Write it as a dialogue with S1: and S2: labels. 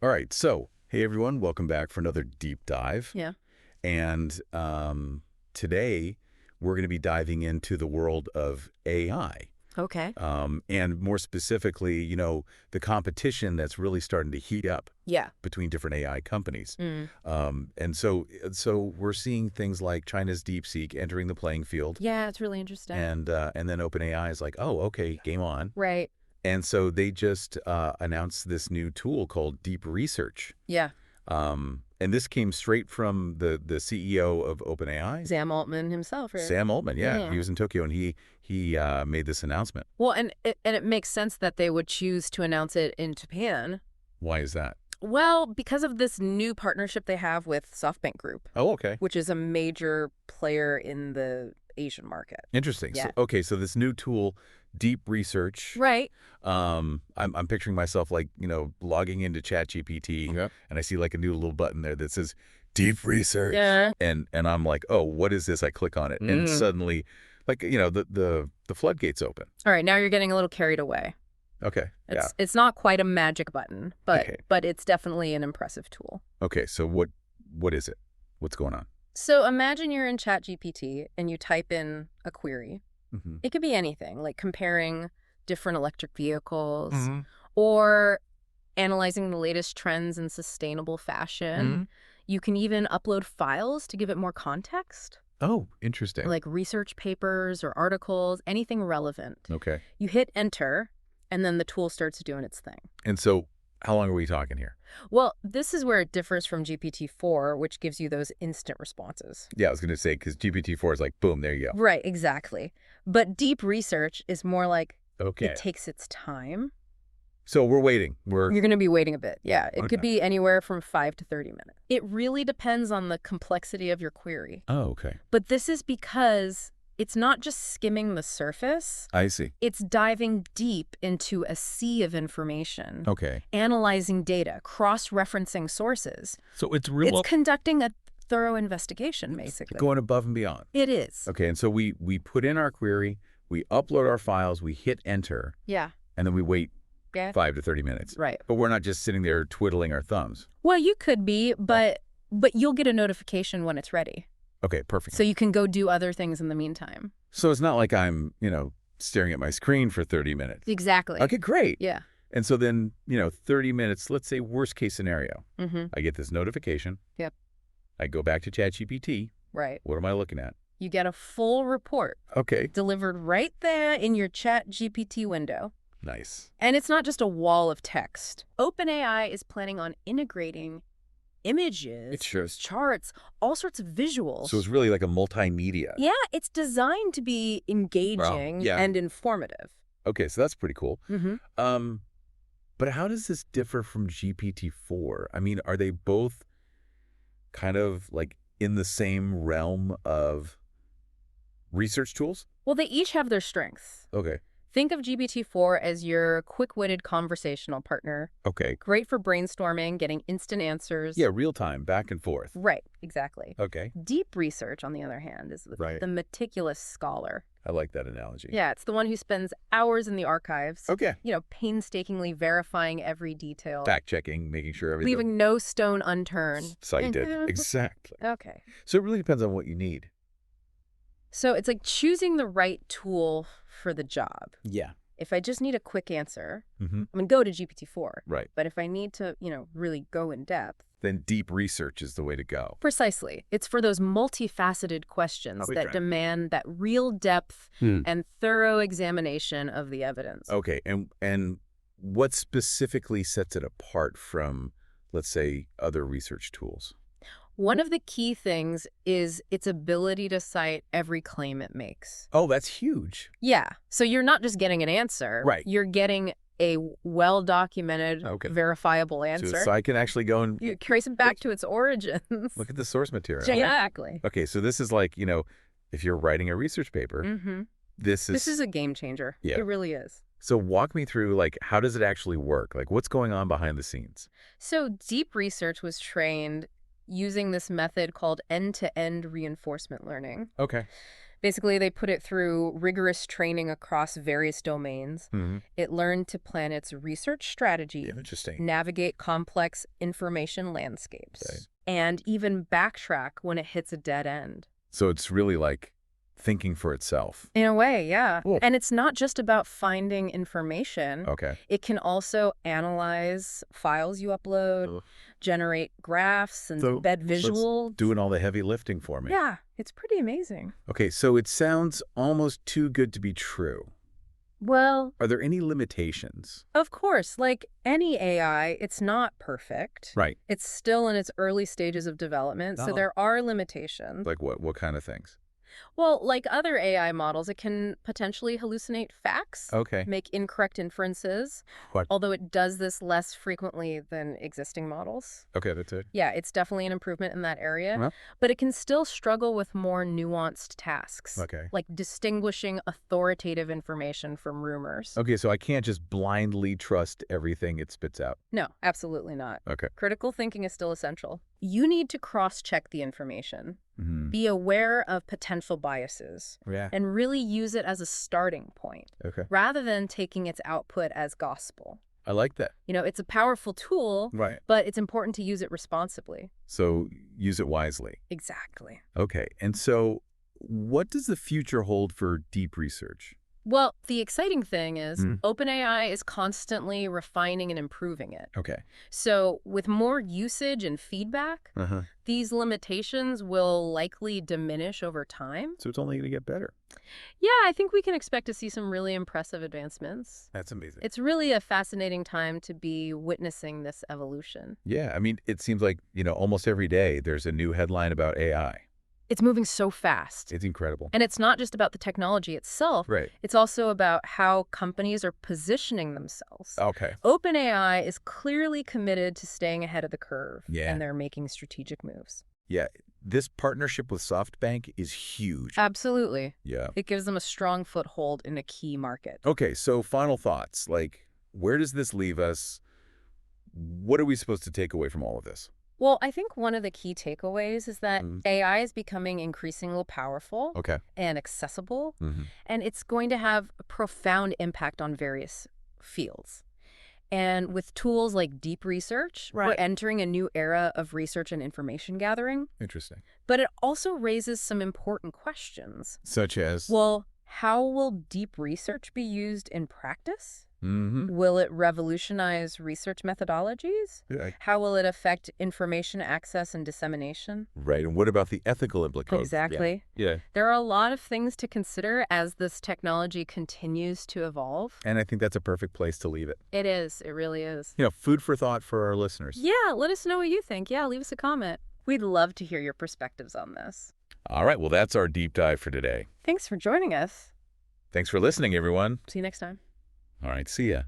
S1: All right. So, hey, everyone. Welcome back for another deep dive.
S2: Yeah.
S1: And today, we're going to be diving into the world of AI.
S2: Okay.
S1: And more specifically, the competition that's really starting to heat up
S2: Yeah.
S1: between different AI companies.
S2: Mm.
S1: And so we're seeing things like China's DeepSeek entering the playing field.
S2: Yeah, it's really interesting.
S1: And then OpenAI is like, oh, okay, game on.
S2: Right.
S1: And so they just announced this new tool called Deep Research.
S2: Yeah.
S1: And this came straight from the CEO of OpenAI.
S2: Sam Altman himself, right?
S1: Sam Altman, yeah.
S2: Yeah.
S1: He was in Tokyo, and he made this announcement.
S2: Well, and it makes sense that they would choose to announce it in Japan.
S1: Why is that?
S2: Well, because of this new partnership they have with SoftBank Group,
S1: Oh, okay.
S2: which is a major player in the Asian market.
S1: Interesting.
S2: Yeah.
S1: So this new tool, Deep Research.
S2: Right.
S1: I'm picturing myself like, logging into ChatGPT,
S3: Yep.
S1: and I see like a new little button there that says Deep Research.
S2: Yeah.
S1: And I'm like, oh, what is this? I click on it, and suddenly, like, the floodgates open.
S2: All right. Now you're getting a little carried away.
S1: Okay. Yeah.
S2: It's not quite a magic button, but
S1: Okay.
S2: but it's definitely an impressive tool.
S1: Okay. So what is it? What's going on?
S2: So imagine you're in ChatGPT and you type in a query.
S1: Mm-hmm.
S2: It could be anything, like comparing different electric vehicles
S3: Mm-hmm.
S2: or analyzing the latest trends in sustainable fashion.
S3: Mm-hmm.
S2: You can even upload files to give it more context,
S1: Oh, interesting.
S2: like research papers or articles, anything relevant.
S1: Okay.
S2: You hit enter, and then the tool starts doing its thing.
S1: And so how long are we talking here?
S2: Well, this is where it differs from GPT-4, which gives you those instant responses.
S1: Yeah, I was going to say, because GPT-4 is like, boom, there you go.
S2: Right, exactly. But deep research is more like
S1: Okay.
S2: it takes its time.
S1: So we're waiting.
S2: You're going to be waiting a bit. Yeah, it
S1: Okay.
S2: could be anywhere from 5 to 30 minutes. It really depends on the complexity of your query.
S1: Oh, okay.
S2: But this is because it's not just skimming the surface.
S1: I see.
S2: It's diving deep into a sea of information,
S1: Okay.
S2: analyzing data, cross-referencing sources.
S3: So it's real.
S2: It's conducting a thorough investigation, basically.
S1: Going above and beyond.
S2: It is.
S1: Okay, and so we put in our query, we upload our files, we hit enter,
S2: Yeah.
S1: and then we wait
S2: Yeah.
S1: 5 to 30 minutes.
S2: Right.
S1: But we're not just sitting there twiddling our thumbs.
S2: Well, you could be, but you'll get a notification when it's ready.
S1: Okay, perfect.
S2: So you can go do other things in the meantime.
S1: So it's not like I'm, staring at my screen for 30 minutes.
S2: Exactly.
S1: Okay, great.
S2: Yeah.
S1: And so then, 30 minutes, let's say worst case scenario.
S2: Mm-hmm.
S1: I get this notification.
S2: Yep.
S1: I go back to ChatGPT.
S2: Right.
S1: What am I looking at?
S2: You get a full report
S1: Okay,
S2: delivered right there in your ChatGPT window.
S1: nice.
S2: And it's not just a wall of text. OpenAI is planning on integrating images,
S3: It shows.
S2: charts, all sorts of visuals.
S1: So it's really like a multimedia.
S2: Yeah, it's designed to be engaging
S1: yeah.
S2: and informative.
S1: Okay, so that's pretty cool.
S2: Mm-hmm.
S1: But how does this differ from GPT-4? I mean, are they both kind of like in the same realm of research tools?
S2: Well, they each have their strengths.
S1: Okay.
S2: Think of GPT-4 as your quick-witted conversational partner.
S1: Okay.
S2: Great for brainstorming, getting instant answers.
S1: Yeah, real time, back and forth.
S2: Right, exactly.
S1: Okay.
S2: Deep research, on the other hand, is
S1: Right.
S2: the meticulous scholar.
S1: I like that analogy.
S2: Yeah, it's the one who spends hours in the archives,
S1: Okay.
S2: painstakingly verifying every detail,
S1: Fact checking, making sure everything.
S2: leaving no stone unturned.
S1: Cited. Exactly.
S2: Okay.
S1: So it really depends on what you need.
S2: So it's like choosing the right tool for the job.
S1: Yeah.
S2: If I just need a quick answer,
S1: Mm-hmm.
S2: I'm going to go to GPT-4.
S1: Right.
S2: But if I need to, really go in depth,
S1: Then deep research is the way to go.
S2: precisely. It's for those multifaceted questions that
S1: Okay.
S2: demand that real depth
S3: Hmm.
S2: and thorough examination of the evidence.
S1: Okay. And what specifically sets it apart from, let's say, other research tools?
S2: One of the key things is its ability to cite every claim it makes.
S1: Oh, that's huge.
S2: Yeah. So you're not just getting an answer.
S1: Right.
S2: You're getting a well-documented,
S1: Okay.
S2: verifiable answer.
S1: So I can actually go and
S2: You trace it back to its origins.
S1: look at the source material.
S2: Exactly.
S1: Okay, so this is like, if you're writing a research paper,
S2: Mm-hmm.
S1: this
S2: This is a game changer.
S1: Yeah.
S2: It really is.
S1: So walk me through, like, how does it actually work? Like, what's going on behind the scenes?
S2: So deep research was trained using this method called end-to-end reinforcement learning.
S1: Okay.
S2: Basically, they put it through rigorous training across various domains.
S1: Mm-hmm.
S2: It learned to plan its research strategy,
S1: Interesting.
S2: navigate complex information landscapes,
S1: Okay.
S2: and even backtrack when it hits a dead end.
S1: So it's really like thinking for itself.
S2: In a way, yeah.
S1: Cool.
S2: And it's not just about finding information.
S1: Okay.
S2: It can also analyze files you upload,
S1: Ugh.
S2: generate graphs, and
S1: So-
S2: embed
S1: so it's
S2: visual.
S1: Doing all the heavy lifting for me.
S2: Yeah, it's pretty amazing.
S1: Okay, so it sounds almost too good to be true.
S2: Well,
S1: Are there any limitations?
S2: of course, like any AI, it's not perfect.
S1: Right.
S2: It's still in its early stages of development, so
S1: Oh.
S2: there are limitations.
S1: Like what? What kind of things?
S2: Well, like other AI models, it can potentially hallucinate facts,
S1: Okay.
S2: make incorrect inferences,
S1: What?
S2: although it does this less frequently than existing models.
S1: Okay, that's it.
S2: Yeah, it's definitely an improvement in that area,
S1: Well.
S2: but it can still struggle with more nuanced tasks,
S1: Okay.
S2: like distinguishing authoritative information from rumors.
S1: Okay, so I can't just blindly trust everything it spits out.
S2: No, absolutely not.
S1: Okay.
S2: Critical thinking is still essential. You need to cross-check the information,
S1: Mm-hmm.
S2: be aware of potential biases,
S1: Yeah.
S2: and really use it as a starting point,
S1: Okay.
S2: rather than taking its output as gospel.
S1: I like that.
S2: You know, it's a powerful tool,
S1: Right.
S2: but it's important to use it responsibly.
S1: So use it wisely.
S2: Exactly.
S1: Okay. And so what does the future hold for deep research?
S2: Well, the exciting thing is
S1: Mhm.
S2: OpenAI is constantly refining and improving it.
S1: Okay.
S2: So with more usage and feedback,
S1: Uh-huh.
S2: these limitations will likely diminish over time.
S1: So it's only going to get better.
S2: Yeah, I think we can expect to see some really impressive advancements.
S1: That's amazing.
S2: It's really a fascinating time to be witnessing this evolution.
S1: Yeah. I mean, it seems like, almost every day there's a new headline about AI.
S2: It's moving so fast.
S1: It's incredible.
S2: And it's not just about the technology itself.
S1: Right.
S2: It's also about how companies are positioning themselves.
S1: Okay.
S2: OpenAI is clearly committed to staying ahead of the curve.
S1: Yeah.
S2: And they're making strategic moves.
S1: Yeah. This partnership with SoftBank is huge.
S2: Absolutely.
S1: Yeah.
S2: It gives them a strong foothold in a key market.
S1: Okay. So final thoughts. Like, where does this leave us? What are we supposed to take away from all of this?
S2: Well, I think one of the key takeaways is that
S1: Mhm.
S2: AI is becoming increasingly powerful
S1: Okay.
S2: and accessible,
S1: Mm-hmm.
S2: and it's going to have a profound impact on various fields. And with tools like deep research, we're
S1: Right.
S2: entering a new era of research and information gathering.
S1: Interesting.
S2: But it also raises some important questions.
S1: Such as?
S2: Well, how will deep research be used in practice?
S1: Mm-hmm.
S2: Will it revolutionize research methodologies?
S1: Yeah.
S2: How will it affect information access and dissemination?
S1: Right. And what about the ethical implications?
S2: Exactly.
S1: Yeah.
S2: There are a lot of things to consider as this technology continues to evolve.
S1: And I think that's a perfect place to leave it.
S2: It is. It really is.
S1: Food for thought for our listeners.
S2: Yeah, let us know what you think. Yeah, leave us a comment. We'd love to hear your perspectives on this.
S1: All right. Well, that's our deep dive for today.
S2: Thanks for joining us.
S1: Thanks for listening, everyone.
S2: See you next time.
S1: All right. See ya.